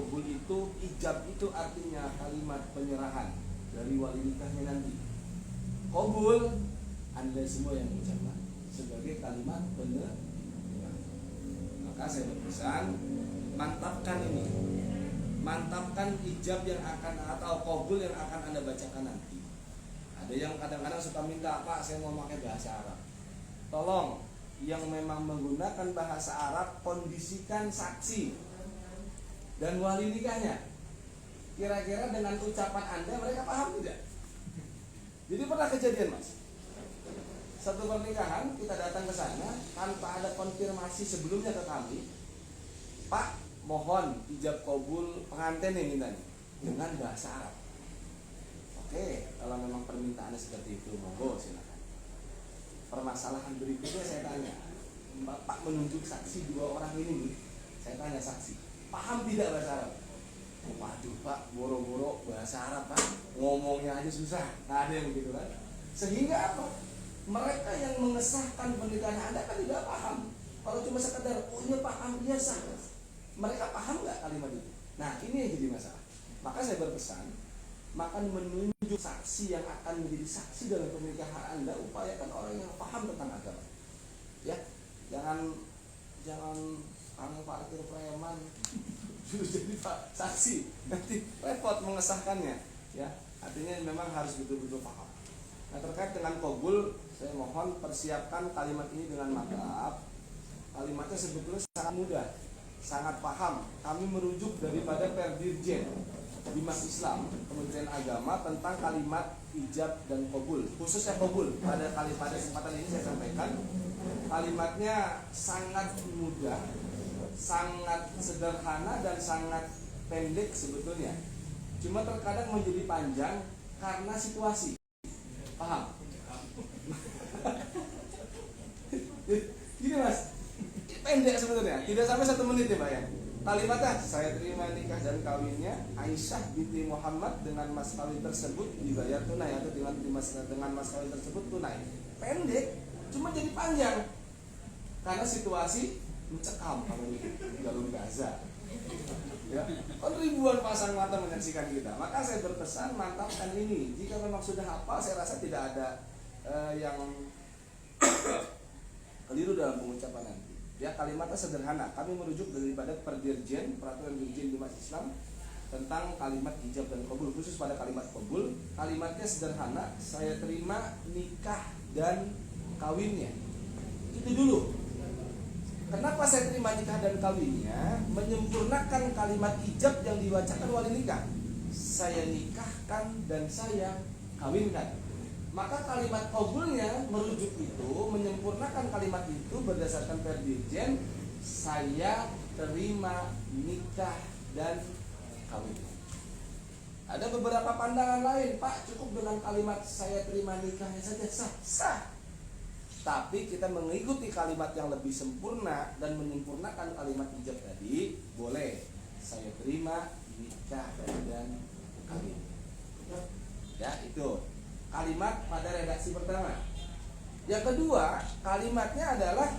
qabul itu, ijab itu artinya kalimat penyerahan dari wali nikahnya nanti. Qabul Anda semua yang mengucapkan sebagai kalimat penyerahan. Maka saya berpesan, mantapkan ini, mantapkan ijab yang akan atau qabul yang akan Anda bacakan nanti. Ada yang kadang-kadang suka minta, Pak, saya mau pakai bahasa Arab. Tolong, yang memang menggunakan bahasa Arab, kondisikan saksi dan wali nikahnya. Kira-kira dengan ucapan Anda mereka paham tidak? Jadi pernah kejadian, Mas, satu pernikahan kita datang ke sana tanpa ada konfirmasi sebelumnya ke kami. Pak, mohon ijab qabul pengantin yang minta dengan bahasa Arab. Oke, kalau memang permintaannya seperti itu, monggo silakan. Permasalahan berikutnya saya tanya, Bapak menunjuk saksi dua orang ini, saya tanya saksi, paham tidak bahasa Arab? Oh, waduh Pak, boro-boro bahasa Arab Pak, ngomongnya aja susah. Nah, ada yang begitu kan? Sehingga apa? Mereka yang mengesahkan pernikahan Anda kan tidak paham. Kalau cuma sekedar, oh iya paham, iya sah. Mereka paham nggak kalimat itu? Nah, ini yang jadi masalah. Maka saya berpesan, maka menunjuk saksi yang akan menjadi saksi dalam pernikahan Anda, upayakan orang yang paham tentang agama. Ya, jangan kamu parkir preman sudah jadi Pak saksi, nanti repot mengesahkannya. Ya, artinya memang harus betul-betul paham. Nah, terkait dengan qabul, saya mohon persiapkan kalimat ini dengan mantap. Kalimatnya sebetulnya sangat mudah, sangat paham. Kami merujuk daripada Perdirjen Bimas Islam Kementerian Agama tentang kalimat ijab dan qabul, khususnya qabul. Pada kesempatan ini saya sampaikan kalimatnya sangat mudah, sangat sederhana dan sangat pendek sebetulnya. Cuma terkadang menjadi panjang karena situasi. Paham? Gini Mas, pendek sebetulnya, tidak sampai 1 menit ya Pak ya. Kalimatnya, saya terima nikah dan kawinnya Aisyah binti Muhammad dengan mas kawin tersebut dibayar tunai atau dengan mas kawin tersebut tunai. Pendek, cuma jadi panjang karena situasi mencekam kalau di jalur Gaza. Ya, kan ribuan pasang mata menyaksikan kita. Maka saya berpesan, mantapkan ini. Jika memang sudah hafal, saya rasa tidak ada yang keliru dalam pengucapan nanti. Ya, kalimatnya sederhana. Kami merujuk daripada Perdirjen, Peraturan Dirjen Bimas Islam tentang kalimat ijab dan qabul. Khusus pada kalimat qabul, kalimatnya sederhana. Saya terima nikah dan kawinnya. Itu dulu. Kenapa saya terima nikah dan kawinnya? Menyempurnakan kalimat ijab yang dibacakan wali nikah. Saya nikahkan dan saya kawinkan. Maka kalimat qabulnya merujuk itu, menyempurnakan kalimat itu berdasarkan Perdirjen, saya terima nikah dan kawin. Ada beberapa pandangan lain, Pak, cukup dengan kalimat saya terima nikahnya saja sah. Tapi kita mengikuti kalimat yang lebih sempurna dan menyempurnakan kalimat ijab tadi, boleh saya terima nikah dan kawin. Ya, itu kalimat pada redaksi pertama. Yang kedua, kalimatnya adalah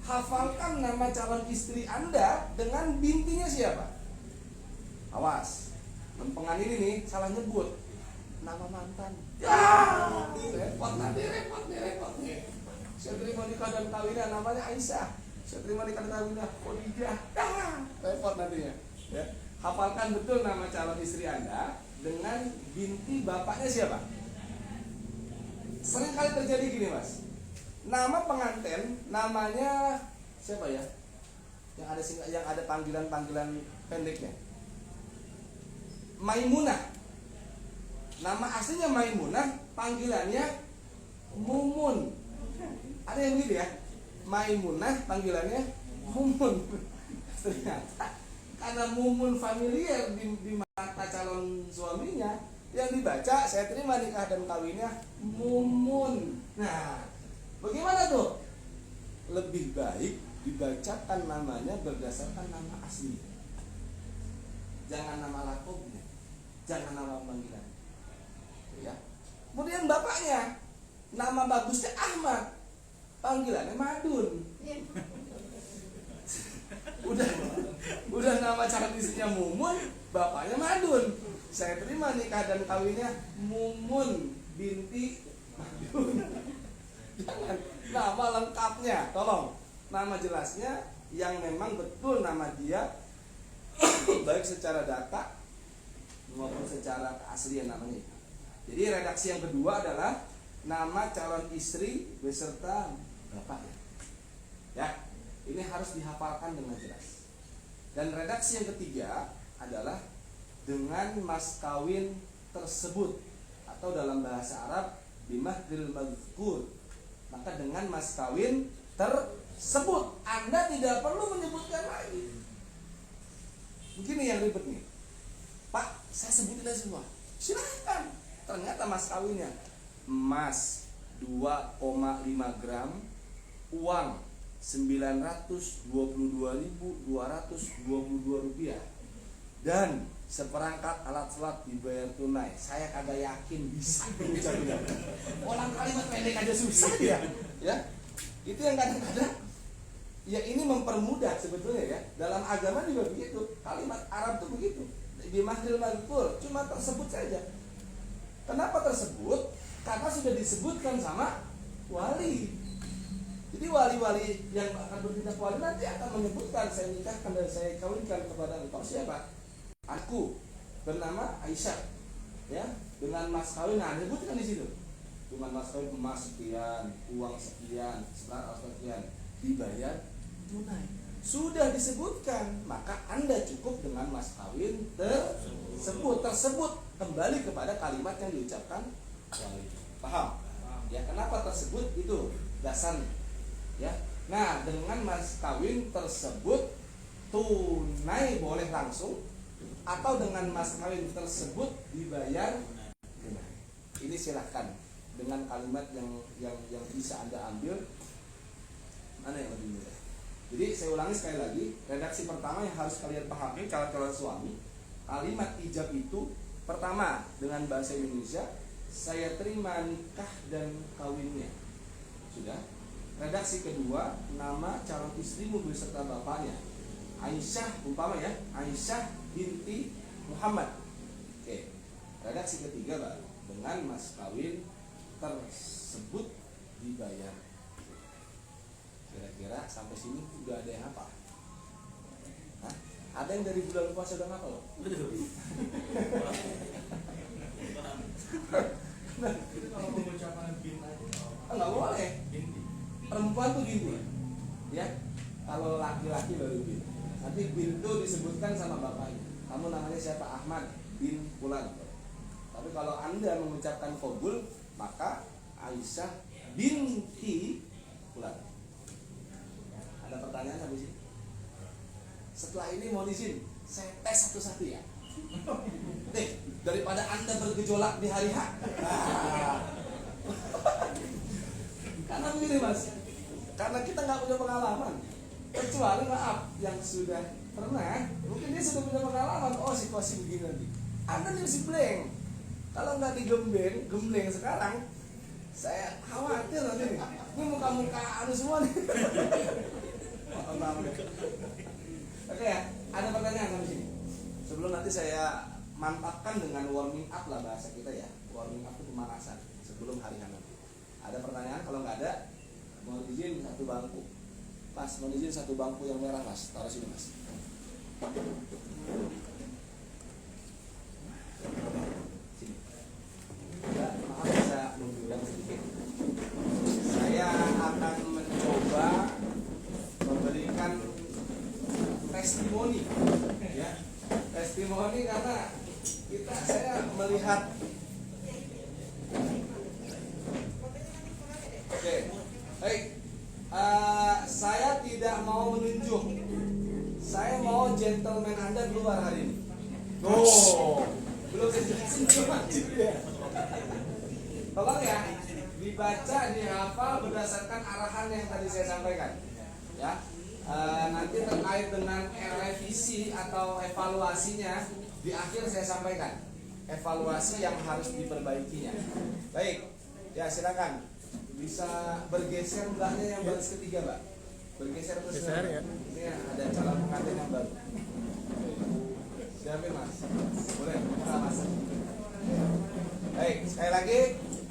hafalkan nama calon istri Anda dengan bintinya siapa. Awas, lempengan ini nih salah nyebut nama mantan. Ya, repot nih. Saya terima nikah dan kawinnya namanya Aisyah. Saya terima nikah dan kawinnya Khadijah. Repot nantinya. Ya, hafalkan betul nama calon istri Anda dengan binti bapaknya siapa. Sering kali terjadi gini Mas, nama pengantin namanya siapa ya? Yang ada panggilan pendeknya. Maimunah. Nama aslinya Maimunah, panggilannya Mumun. Ada yang gitu ya? Maimunah panggilannya Mumun. Ternyata karena Mumun familiar di mata calon suaminya, yang dibaca saya terima nikah dan kawinnya Mumun. Nah, bagaimana tuh? Lebih baik dibacakan namanya berdasarkan nama asli. Jangan nama lakobnya, jangan nama panggilan. Ya. Kemudian bapaknya, nama bagusnya Ahmad, panggilannya Madun. Udah nama calon istrinya Mumun, bapaknya Madun. Saya terima nikah dan kawinnya Mumun binti Madun. Jangan nama lengkapnya, tolong nama jelasnya yang memang betul nama dia, baik secara data maupun secara keaslian namanya. Jadi redaksi yang kedua adalah nama calon istri beserta bapaknya. Ya, ini harus dihafalkan dengan jelas. Dan redaksi yang ketiga adalah dengan mas kawin tersebut, atau dalam bahasa Arab bimahdil mazkur. Maka dengan mas kawin tersebut, Anda tidak perlu menyebutkan lagi. Begini yang ribet nih, Pak, saya sebutin aja semua. Silahkan. Ternyata mas kawinnya emas 2,5 gram, uang 922.222 rupiah, dan seperangkat alat sholat dibayar tunai. Saya kagak yakin bisa mengucapkan. Orang kalimat pendek aja susah ya. Ya, itu yang kadang-kadang ya ini mempermudah sebetulnya ya. Dalam agama juga begitu. Kalimat Arab tuh begitu. Di mahdil mazkur cuma tersebut saja. Kenapa tersebut? Karena sudah disebutkan sama wali. Jadi wali-wali yang akan bertindak wali nanti akan menyebutkan, saya nikahkan dan saya kawinkan kepada engkau siapa? Aku bernama Aisyah, ya, dengan mas kawin. Nah, disebutkan di situ. Dengan mas kawin emas sekian, uang sekian, sekian, dibayar tunai. Sudah disebutkan, maka Anda cukup dengan mas kawin tersebut kembali kepada kalimat yang diucapkan wali. Paham? Ya, kenapa tersebut itu dasarnya. Ya. Nah, dengan mas kawin tersebut tunai boleh langsung, atau dengan mas kawin tersebut dibayar tunai. Ini silahkan dengan kalimat yang bisa Anda ambil, mana yang lebih mudah. Jadi saya ulangi sekali lagi, redaksi pertama yang harus kalian pahami calon-calon suami, kalimat ijab itu pertama dengan bahasa Indonesia, saya terima nikah dan kawinnya. Sudah. Redaksi kedua, nama calon istrimu beserta bapaknya. Aisyah umpama ya, Aisyah binti Muhammad. Oke. Redaksi ketiga, Pak, dengan mas kawin tersebut dibayar. Kira-kira sampai sini udah ada yang apa? Hah? Ada yang dari bulan puasa udah apa loh? Nah, itu kalau pengucapan bin aja enggak boleh. Perempuan tuh gini, ya. Kalau laki-laki baru bin. Nanti bin itu disebutkan sama bapaknya. Kamu namanya siapa? Ahmad bin Fulan. Tapi kalau Anda mengucapkan qabul, maka Aisyah binti Fulan. Ada pertanyaan sampai sini? Setelah ini mohon izin, saya tes satu-satu ya. Nih, daripada Anda bergejolak di hari H. Karena begini Mas, karena kita nggak punya pengalaman. Kecuali maaf, yang sudah pernah, mungkin dia sudah punya pengalaman. Oh, situasi begini nanti. Anda masih blank. Kalau nggak gembleng sekarang, saya khawatir nanti nih. Ini muka-muka anu semua nih. Oke ya, ada pertanyaan sampai sini. Sebelum nanti saya mantapkan dengan warming up lah bahasa kita ya. Warming up itu pemanasan sebelum hari H nanti. Ada pertanyaan? Kalau nggak ada, mohon izin satu bangku. Mas, mohon izin satu bangku yang merah Mas. Taruh sini Mas. Sini. Ya, maaf bisa mengundang sedikit. Saya akan mencoba memberikan testimoni, ya. Testimoni karena saya melihat. Oke, baik. Saya tidak mau menunjuk. Saya mau gentleman Anda keluar hari ini. Oh, belum saya jelasin ya. Tolong ya, dibaca, dihafal berdasarkan arahan yang tadi saya sampaikan. Ya, nanti terkait dengan revisi atau evaluasinya di akhir saya sampaikan. Evaluasi yang harus diperbaikinya. Baik, ya silakan. Bisa bergeser mbaknya yang baris ketiga, Mbak. Bergeser terus. Ya. Ini ada calon pengantin yang baru. Siapin mas. Boleh, mas. Baik, sekali lagi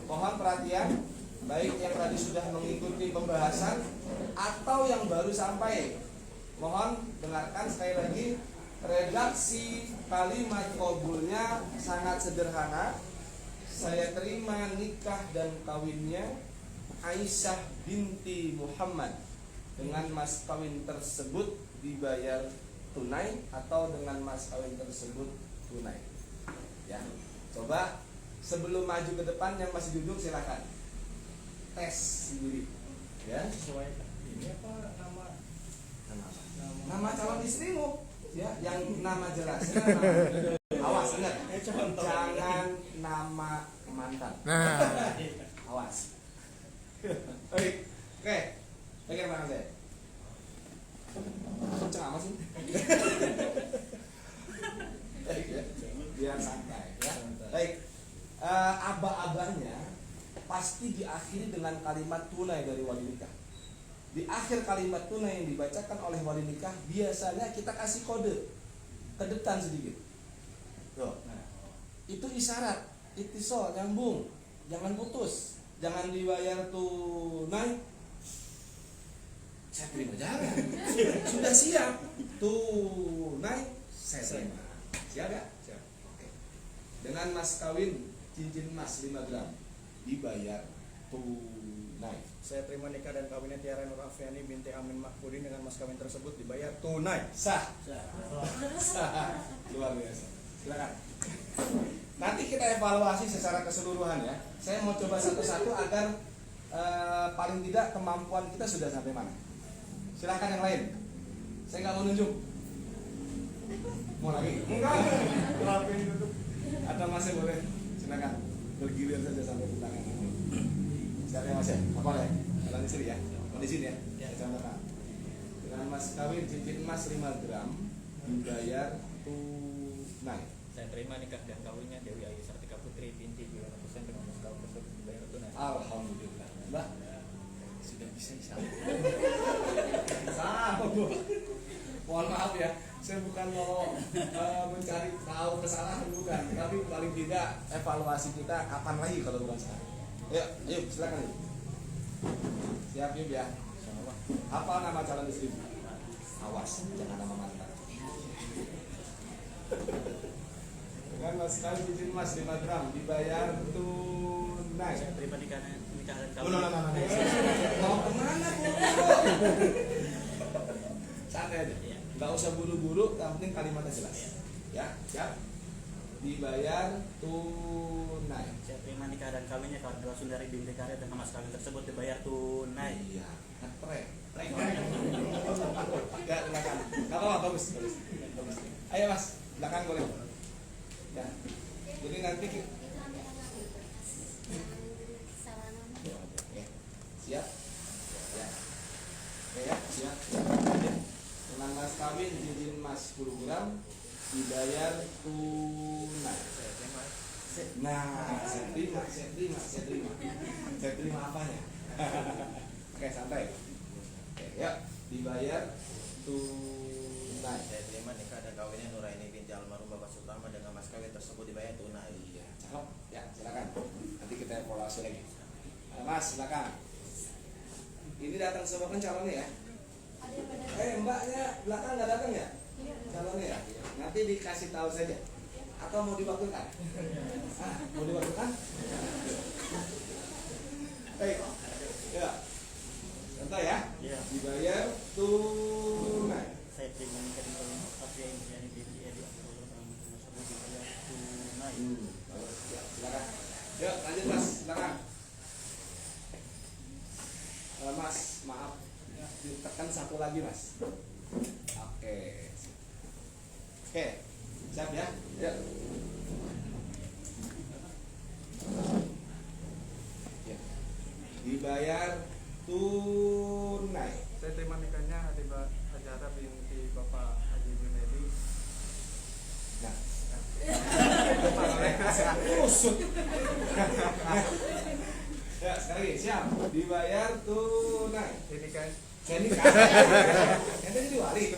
mohon perhatian, baik yang tadi sudah mengikuti pembahasan atau yang baru sampai. Mohon dengarkan sekali lagi. Redaksi kalimat qabulnya sangat sederhana. Saya terima nikah dan kawinnya Aisyah binti Muhammad. Dengan mas kawin tersebut dibayar tunai atau dengan mas kawin tersebut tunai. Ya, coba sebelum maju ke depan yang masih duduk silakan tes sendiri. Ya, Sesuai ini apa nama nama calon istrimu. Ya, yang nama jelasnya awas ingat, jangan nama mantan. Nah, Awas. Oke, pegang tangan saya. Kenceng amat sih. Baik ya, biar santai ya. Baik, aba-abanya pasti diakhiri dengan kalimat tunai dari wali nikah. Di akhir kalimat tunai yang dibacakan oleh wali nikah biasanya kita kasih kode kedetan sedikit. Tuh. Itu isyarat, itisol, nyambung, jangan putus, jangan dibayar tunai. Saya terima jangan. Sudah siap tunai saya terima. Siap ya? Siap. Oke. Dengan mas kawin cincin emas 5 gram dibayar tunai. Saya terima nikah dan kawinnya Tiara Nur Afiani binti Amin Mahfudin dengan mas kawin tersebut dibayar tunai. Sah. Sah. Luar biasa. Silakan. Nanti kita evaluasi secara keseluruhan ya. Saya mau coba satu-satu agar paling tidak kemampuan kita sudah sampai mana. Silakan yang lain. Saya nggak mau nunjuk. Mau lagi? Enggak. Lapin duduk. Atau masih boleh? Silakan. Bergilir saja sampai ke tangan. Siapa yang masih? Apa ya? Jalan istri ya? Di sini ya? Contohkan. Dengan mas kawin cincin emas 5 gram dibayar tunai. Saya terima nikah dan kawinnya Dewi Ayu Sartika Putri binti Biono Husain dengan mas kawin tersebut dibayar tunai. Alhamdulillah. Mbak sudah bisa insyaallah. Sama Bu. Mohon maaf ya, saya bukan mau mencari tahu kesalahan bukan, tapi paling tidak evaluasi kita kapan lagi kalau bukan sekarang. Ayo silakan. Siap yuk ya. Apa nama calon istri? Awas, jangan nama mantan. Dengan mas kawin cincin emas 5 gram dibayar tunai. Saya terima nikah dan No. kawin. Mau kemana Bu? Santai aja. Nggak usah buru-buru, yang penting kalimatnya jelas. Ya, siap. Dibayar tunai. Saya terima nikah dan kawinnya Kardewa Sundari binti Karya dengan mas kawin tersebut dibayar tunai. Iya, keren. Ya, silakan. Nggak apa-apa, bagus. Ayo Mas, belakang boleh. Ya. Jadi nanti siap. Ya. Oke ya, siap. Dengan mas kawin cincin emas 10 gram dibayar tunai. Nah, saya terima apanya? Oke, santai. Oke, yuk, dibayar tunai. Saya terima nikah dan kawinnya Nuraini binti almarhum Bapak Sutama dengan mas kawin tersebut dibayar tunai. Iya, cakep. Ya, silakan. Nanti kita evaluasi lagi. Mas, silakan. Ini datang semua kan calonnya ya? Mbaknya belakang nggak datang ya? Calonnya ya? Nanti dikasih tahu saja. Atau mau diwakilkan? Mau diwakilkan? Baik. Ya. Contoh ya? Iya. Dibayar tunai. Saya terima nikah dan kawin Afiani binti Edi Abdullah dengan mas tersebut dibayar tunai. Bagus. Ya, silakan. Yuk, lanjut Mas, silakan. Mas, maaf. Ditekan satu lagi Mas. Oke. Oke. Siap ya? Ya. Ya. Dibayar tunai. Saya terima nikahnya Hajara binti Bapak Haji Junedi. Nah. Usut. Ya, sekali lagi, siap. Dibayar tunai. Ini kan Jadi kan. Ente jadi wali.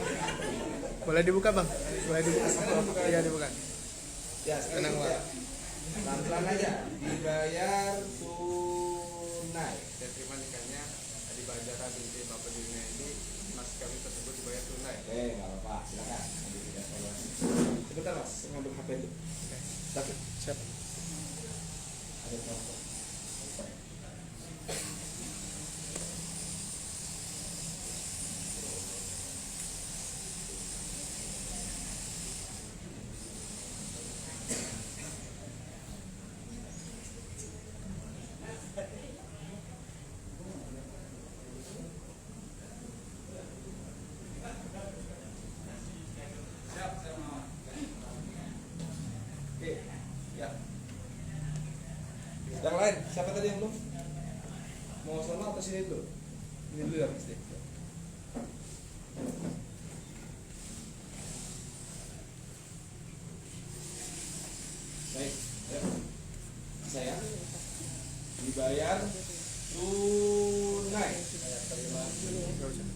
Boleh dibuka bang? Boleh dibuka? Iya dibuka. Ya, sekarang Tenang, ya. Pelan-pelan aja. Dibayar tunai. Saya terima nikahnya Adi Bajara binti Bapak Dina ini mas kawin tersebut dibayar tunai. Oke, nggak apa-apa. Silakan. Nanti kita evaluasi. Sebentar mas, saya ngambil HP itu. Tapi Siap. ada telepon. Oke, ya. Yang lain, siapa tadi yang belum? Mau sama atau sini dulu? Ini dulu ya pasti. Baik, ya. Saya dibayar tunai. Saya terima. Nggak usah.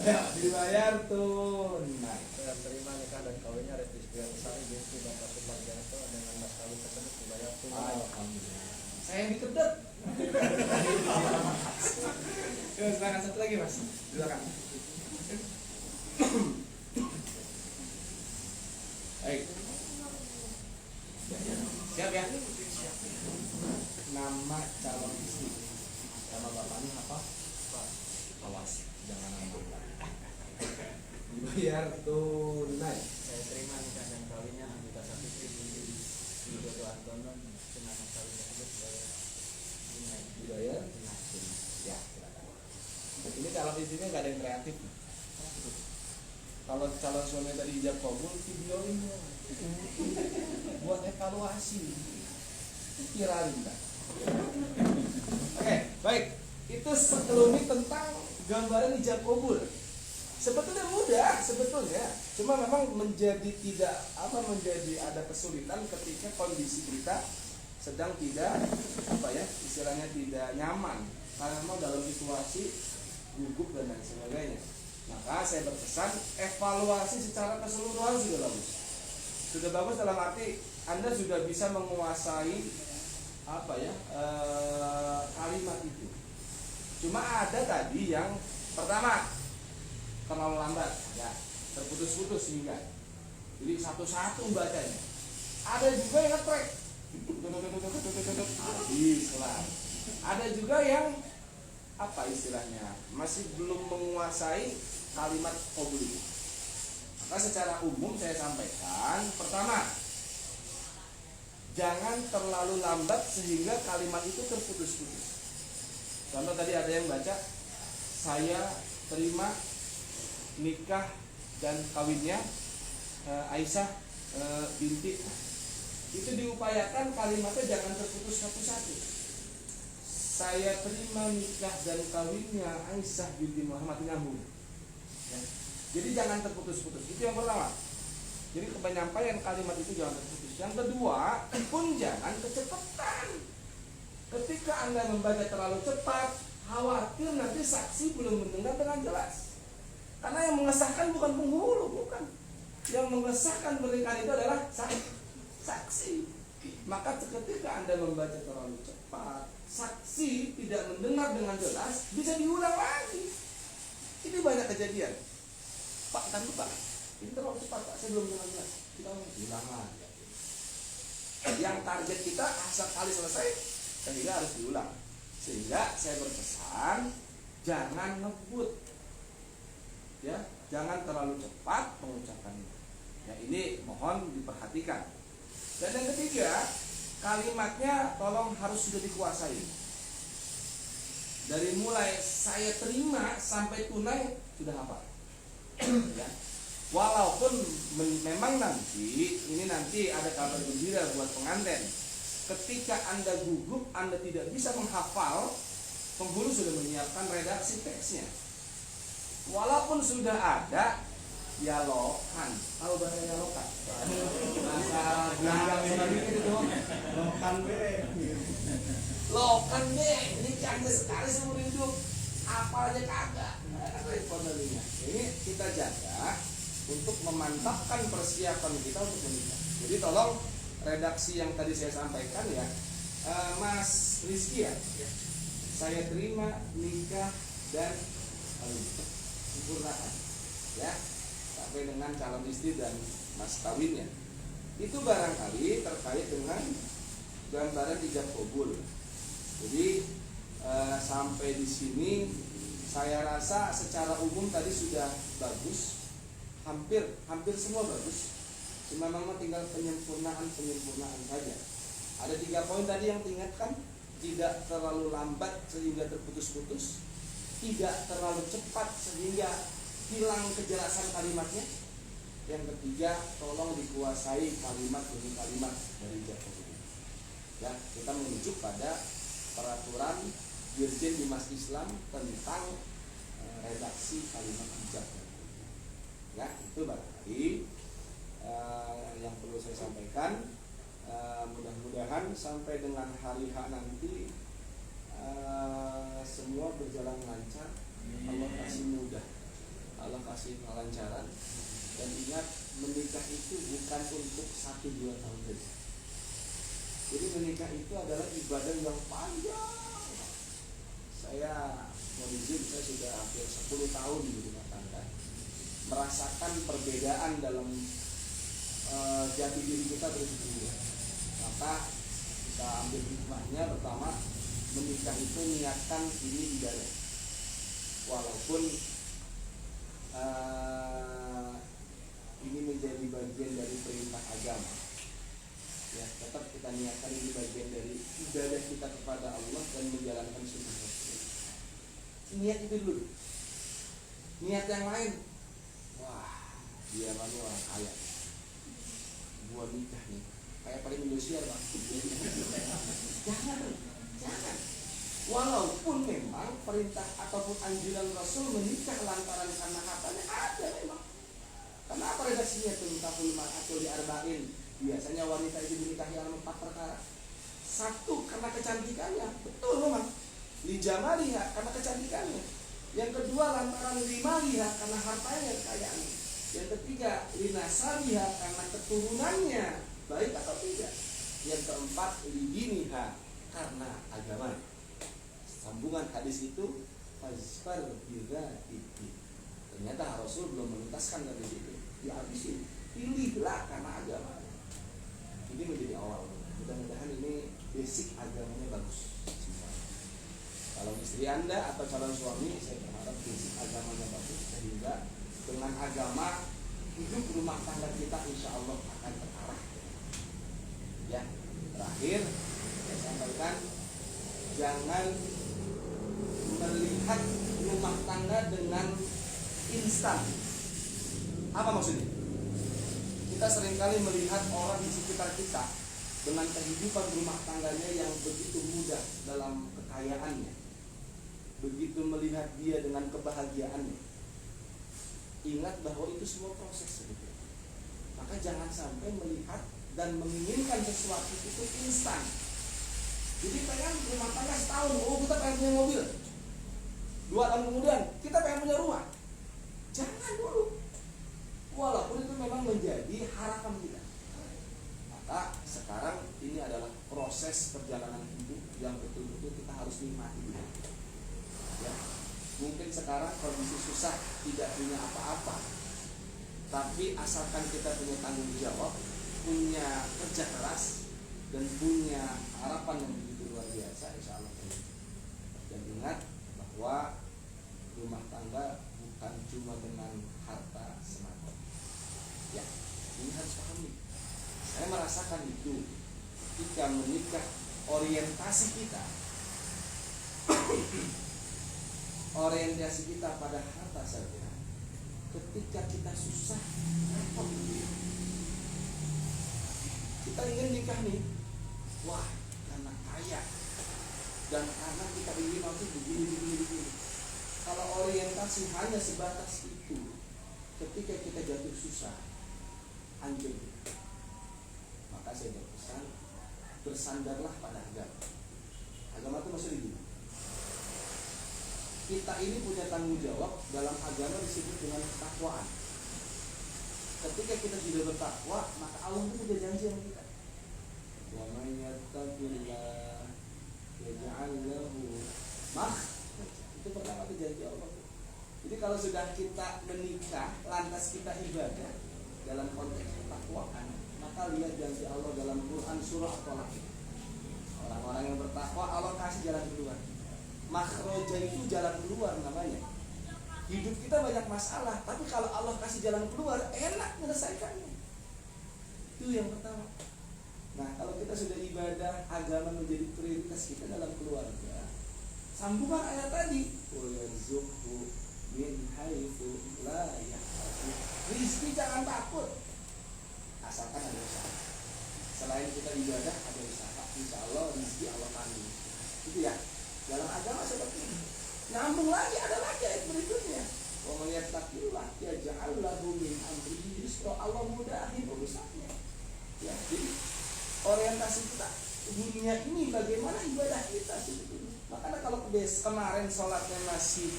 Ya, dibayar tunai. Saya terima nikah dan kawinnya Resti Sari binti Bapak Suparjanto dengan mas kawin tersebut dibayar tunai. Alhamdulillah. Saya yang dikedet. Ya, silakan satu lagi mas. Silakan. Baik. Siap ya? Nama calon istri. Nama bapaknya apa? Pak. Awas, jangan nama. Dibayar tunai. Saya terima nikah dan kawinnya Anggita Sapitri binti Widodo Antono dengan mas kawin tersebut dibayar tunai. Dibayar tunai. Ya, silakan. Ini calon istrinya nggak ada yang kreatif. Kalau calon suami tadi ijab kabul, videoin ya. Buat evaluasi. Viralin kan. Oke, baik. Itu sekelumit tentang gambaran ijab kabul. Sebetulnya mudah, sebetulnya. Cuma memang menjadi ada kesulitan ketika kondisi kita sedang tidak istilahnya tidak nyaman karena memang dalam situasi gugup dan lain sebagainya. Maka saya berpesan evaluasi secara keseluruhan sudah bagus. Sudah bagus dalam arti Anda sudah bisa menguasai kalimat itu. Cuma ada tadi yang pertama terlalu lambat, ya, terputus-putus sehingga jadi satu-satu bacanya. Ada juga yang nge-track, habis kelar. Ada juga yang istilahnya masih belum menguasai kalimat qabul. Maka secara umum saya sampaikan, pertama, jangan terlalu lambat sehingga kalimat itu terputus-putus. Contoh tadi ada yang baca, saya terima nikah dan kawinnya Aisyah binti. Itu diupayakan kalimatnya jangan terputus satu-satu. Saya terima nikah dan kawinnya Aisyah binti Muhammad, nyambung. Ya. Jadi jangan terputus-putus. Itu yang pertama. Jadi penyampaian kalimat itu jangan terputus. Yang kedua, pun jangan kecepatan. Ketika Anda membaca terlalu cepat, khawatir nanti saksi belum mendengar dengan jelas. Karena yang mengesahkan bukan penghulu, bukan. Yang mengesahkan pernikahan itu adalah saksi. Maka ketika Anda membaca terlalu cepat, saksi tidak mendengar dengan jelas, bisa diulang lagi. Ini banyak kejadian. Pak, kan lupa. Ini terlalu cepat, Pak. Saya belum dengar jelas. Kita ulang lagi. Yang target kita sekali selesai, sehingga harus diulang. Sehingga saya berpesan, jangan ngebut. Ya, jangan terlalu cepat pengucapannya. Ya, ini mohon diperhatikan. Dan yang ketiga, kalimatnya tolong harus sudah dikuasai. Dari mulai saya terima sampai tunai sudah hafal. Ya. Walaupun memang nanti ada kabar gembira buat pengantin. Ketika Anda gugup, Anda tidak bisa menghafal, penghulu sudah menyiapkan redaksi teksnya. Walaupun sudah ada yalokan, tahu bahasa yalokan? Bahasa Belanda sedikit itu, lokan Loh kan deh, nikahnya sekali seumur hidup, apa aja kagak. Repot nantinya. Ini kita jaga untuk memantapkan persiapan kita untuk menikah. Jadi tolong redaksi yang tadi saya sampaikan ya, Mas Rizky ya, saya terima nikah dan sempurnakan ya, sampai dengan calon istri dan mas kawinnya. Itu barangkali terkait dengan gambaran ijab kabul. Jadi sampai di sini saya rasa secara umum tadi sudah bagus, hampir semua bagus. Cuma memang tinggal penyempurnaan saja. Ada 3 poin tadi yang diingatkan, tidak terlalu lambat sehingga terputus-putus, tidak terlalu cepat sehingga hilang kejelasan kalimatnya. Yang ketiga, tolong dikuasai kalimat demi kalimat dari ijab kabul. Ya, kita merujuk pada peraturan Dirjen Bimas Islam tentang redaksi kalimat ijab kabul. Ya, itu barangkali yang perlu saya sampaikan. Mudah-mudahan sampai dengan hari H nanti semua berjalan lancar. Allah kasih mudah, Allah kasih kelancaran. Dan ingat, menikah itu bukan untuk 1-2 tahun saja. Jadi menikah itu adalah ibadah yang panjang. Saya mohon izin, saya sudah hampir 10 tahun di rumah tangga, merasakan perbedaan dalam jati diri kita berbeda. Maka kita ambil hikmahnya. Pertama, menikah itu niatkan ini ibadah. Walaupun ini menjadi bagian dari perintah agama, ya tetap kita niatkan ini bagian dari ibadah kita kepada Allah dan menjalankan sunnah Rasul. Niat itu dulu. Niat yang lain, wah dia malu orang kaya, gua nikah nih kayak paling Indosiar bang. Jangan. Walaupun memang perintah ataupun anjuran Rasul menikah lantaran karena hartanya ada memang. Kenapa redaksinya tuntahul mar'atu li arba'in? Biasanya wanita itu dinikahi dalam 4 perkara. 1, karena kecantikannya, betul memang. Li jamaliha, karena kecantikannya. Yang kedua, lantaran limaliha, karena hartanya, kekayaannya. Yang ketiga, linasabiha, karena keturunannya, baik atau tidak. Yang keempat, lidiniha, karena agama. Sambungan hadis itu fazfar bidzatiddin. Ternyata Rasul belum menuntaskan dari situ, dihabisin. Pilihlah karena agama. Ini menjadi awal. Mudah-mudahan ini basic agamanya bagus. Kalau istri Anda atau calon suami, saya berharap basic agamanya bagus, sehingga dengan agama hidup rumah tangga kita insya Allah akan terarah. Ya, terakhir saya sampaikan, jangan melihat rumah tangga dengan instan. Apa maksudnya? Kita seringkali melihat orang di sekitar kita dengan kehidupan rumah tangganya yang begitu mudah dalam kekayaannya, begitu melihat dia dengan kebahagiaannya. Ingat bahwa itu semua proses sebetulnya. Maka jangan sampai melihat dan menginginkan sesuatu itu instan. Jadi pengen rumah tangga setahun, kita pengen punya mobil. 2 tahun kemudian kita pengen punya rumah. Jangan dulu. Walaupun itu memang menjadi harapan kita. Maka sekarang ini adalah proses perjalanan hidup yang betul-betul kita harus nikmati. Ya. Mungkin sekarang kondisi susah, tidak punya apa-apa, tapi asalkan kita punya tanggung jawab, punya kerja keras, dan punya harapan yang begitu luar biasa, insya Allah. Dan ingat bahwa rumah tangga bukan cuma dengan harta semata. Ya, ini harus pahami. Saya merasakan itu ketika menikah. Orientasi kita pada harta saja. Ketika kita susah, repot. Kita ingin nikah nih, wah karena kaya dan karena kita ingin nanti begini. Kalau orientasi hanya sebatas itu, ketika kita jatuh susah, hancur. Maka saya berpesan, bersandarlah pada agama. Agama itu maksudnya gini. Kita ini punya tanggung jawab dalam agama disebut dengan ketakwaan. Ketika kita tidak bertakwa, maka Allah itu punya janji sama kita. Wa may yattaqillah yaj'al lahu makhraja. Itu pertama itu janji Allah. Jadi kalau sudah kita menikah, lantas kita ibadah dalam konteks ketakwaan, maka lihat janji Allah dalam Quran surah At-Tolak. Orang-orang yang bertakwa Allah kasih jalan keluar. Makhraja itu jalan keluar namanya. Hidup kita banyak masalah, tapi kalau Allah kasih jalan keluar, enak menyelesaikannya. Itu yang pertama. Nah, kalau kita sudah ibadah, agama menjadi prioritas kita dalam keluarga. Sambungan ayat tadi, "Warzuqhu min haitsu la yahtasib." Rizki jangan takut, asalkan ada usaha. Selain kita ibadah, ada usaha. Insya Allah rizki Allah tanggung. Itu ya. Dalam agama seperti ini. Nyambung lagi, ada lagi ayat berikutnya. Wa may yattaqillah yaj'al lahu min amrihi yusra. Allah mudahin urusannya. Ya, jadi orientasi kita dunia ini bagaimana ibadah kita sebetulnya. Makanya kalau kemarin sholatnya masih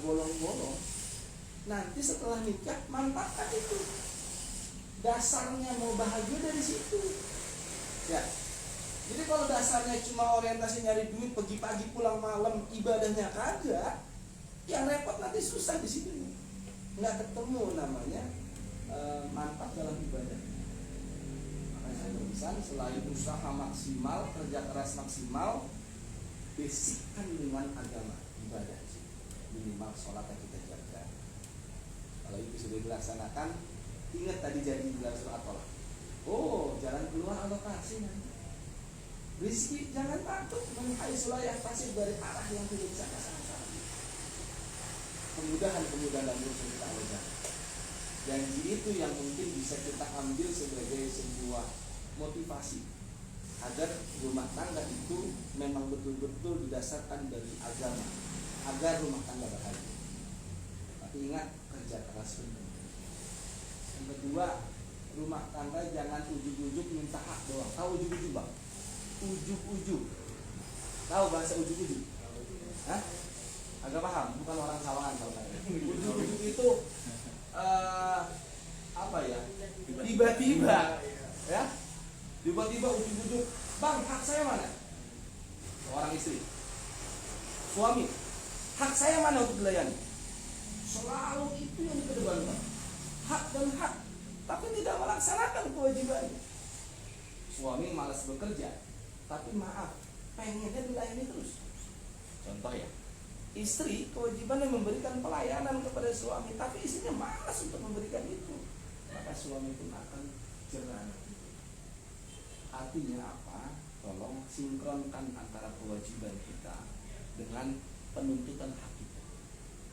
bolong-bolong, nanti setelah nikah mantapkan itu. Dasarnya mau bahagia dari situ. Ya. Jadi kalau dasarnya cuma orientasi nyari duit, pergi pagi pulang malam, ibadahnya kagak, yang repot nanti susah di situ. Nggak ketemu namanya mantap dalam ibadah. Makanya saya berpesan, selain usaha maksimal, kerja keras maksimal, basickan dengan agama, ibadah sih. Minimal sholat yang kita jaga. Kalau itu sudah dilaksanakan, ingat tadi janji dalam surah At-Tolak. Oh, jalan keluar alokasi nanti. Rizki jangan takut menghai sulayah pasir dari arah yang tidak bisa kesana. Kemudahan dan urusan kita Allah. Janji itu yang mungkin bisa kita ambil sebagai sebuah motivasi agar rumah tangga itu memang betul-betul didasarkan dari agama, agar rumah tangga bahagia. Tapi ingat, kerja keras penting. Yang kedua, rumah tangga jangan ujuk-ujuk minta hak doang. Tahu ujuk-ujuk bang? Ujuk-ujuk. Tahu bahasa ujuk-ujuk? Hah? Agak paham? Bukan orang Sawangan tahu kan? Ujuk-ujuk itu apa ya? Tiba-tiba, ya? Tiba-tiba ujuk-ujuk. Bang, hak saya mana? Orang istri, suami, hak saya mana untuk dilayani? Selalu itu yang dikedepankan. Hak dan hak, tapi tidak melaksanakan kewajibannya. Suami malas bekerja, tapi maaf, pengennya dilayani terus. Contoh ya, istri kewajibannya memberikan pelayanan kepada suami, tapi istrinya malas untuk memberikan itu, maka suami pun akan jerah. Artinya apa? Tolong sinkronkan antara kewajiban kita dengan penuntutan hak kita.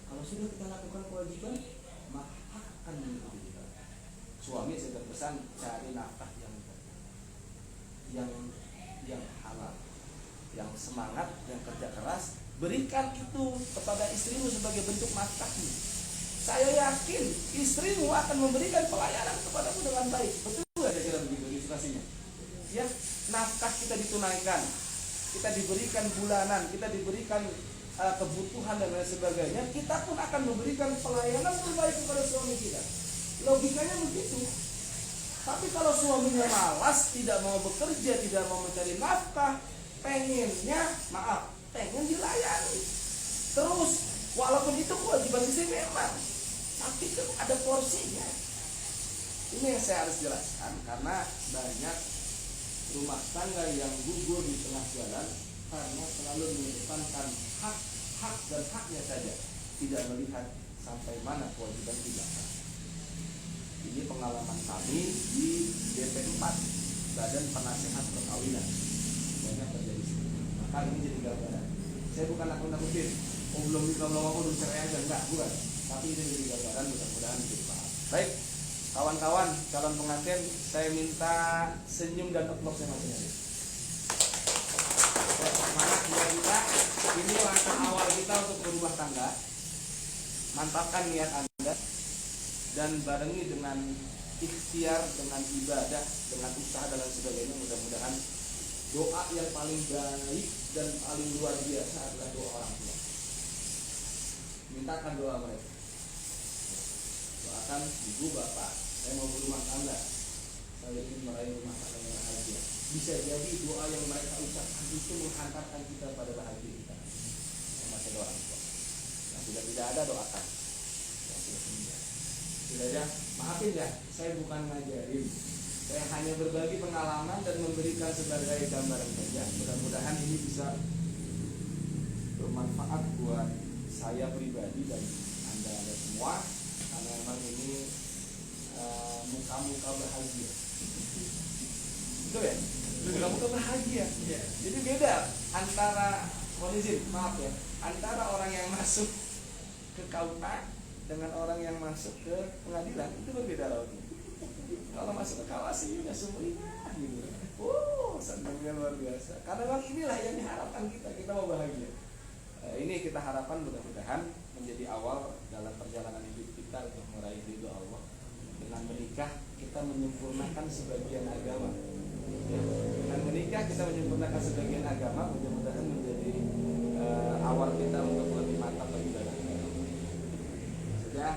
Kalau sudah kita lakukan kewajiban, maka hak akan mengikuti kita. Suami saya berpesan, cari nafkah yang halal, yang semangat, yang kerja keras. Berikan itu kepada istrimu sebagai bentuk nafkahmu. Saya yakin istrimu akan memberikan pelayanan kepadamu dengan baik. Betul nggak kira-kira begitu ilustrasinya? Ya, nafkah kita ditunaikan, kita diberikan bulanan, kita diberikan kebutuhan dan lain sebagainya. Kita pun akan memberikan pelayanan terbaik kepada suami kita. Logikanya begitu. Tapi kalau suaminya malas, tidak mau bekerja, tidak mau mencari nafkah, pengennya, pengen dilayani. Terus, walaupun itu kewajiban istri memang, tapi itu ada porsinya. Ini yang saya harus jelaskan, karena banyak rumah tangga yang gugur di tengah jalan karena selalu mengedepankan hak dan haknya saja, tidak melihat sampai mana kewajiban kita. Ini pengalaman kami di BP 4, Badan Penasehat Perkawinan. Banyak terjadi seperti itu. Maka ini jadi gambaran. Saya bukan nakut-nakutin. Belum aku udah cerai aja, enggak, bukan. Tapi ini jadi gambaran, mudah-mudahan jadi paham. Baik, kawan-kawan calon pengantin, saya minta senyum dan applause yang masing-masing. Semangat buat kita. Ini langkah awal kita untuk berumah tangga. Mantapkan niat Anda dan barengi dengan ikhtiar, dengan ibadah, dengan usaha dan lain sebagainya. Mudah-mudahan Doa yang paling baik dan paling luar biasa adalah doa orang tua. Mintakan doa mereka. Doakan ibu bapak, saya mau berumah tangga, saya ingin meraih rumah tangga yang bahagia. Bisa jadi doa yang mereka ucapkan itu menghantarkan kita pada bahagia kita. Masih ada orang tua. Yang sudah tidak ada doakan. Yang sudah meninggal. Sudah ya, maafin ya, saya bukan ngajarin. Saya hanya berbagi pengalaman dan memberikan sebagai gambaran saja. Mudah-mudahan ini bisa bermanfaat buat saya pribadi dan anda semua, karena memang ini muka-muka bahagia. Betul ya? Muka-muka bahagia. Jadi beda antara maaf ya, antara orang yang masuk ke KUA dengan orang yang masuk ke pengadilan itu berbeda lautnya. Kalau masuk ke kawasi udah sumringah gitu. Senangnya luar biasa. Karena memang inilah yang diharapkan kita mau bahagia. Ini kita harapkan mudah-mudahan menjadi awal dalam perjalanan hidup kita untuk meraih ridho Allah. Dengan menikah kita menyempurnakan sebagian agama. Dengan menikah kita menyempurnakan sebagian agama, mudah-mudahan menjadi awal kita untuk lebih mantap lagi dalam agama. Sudah.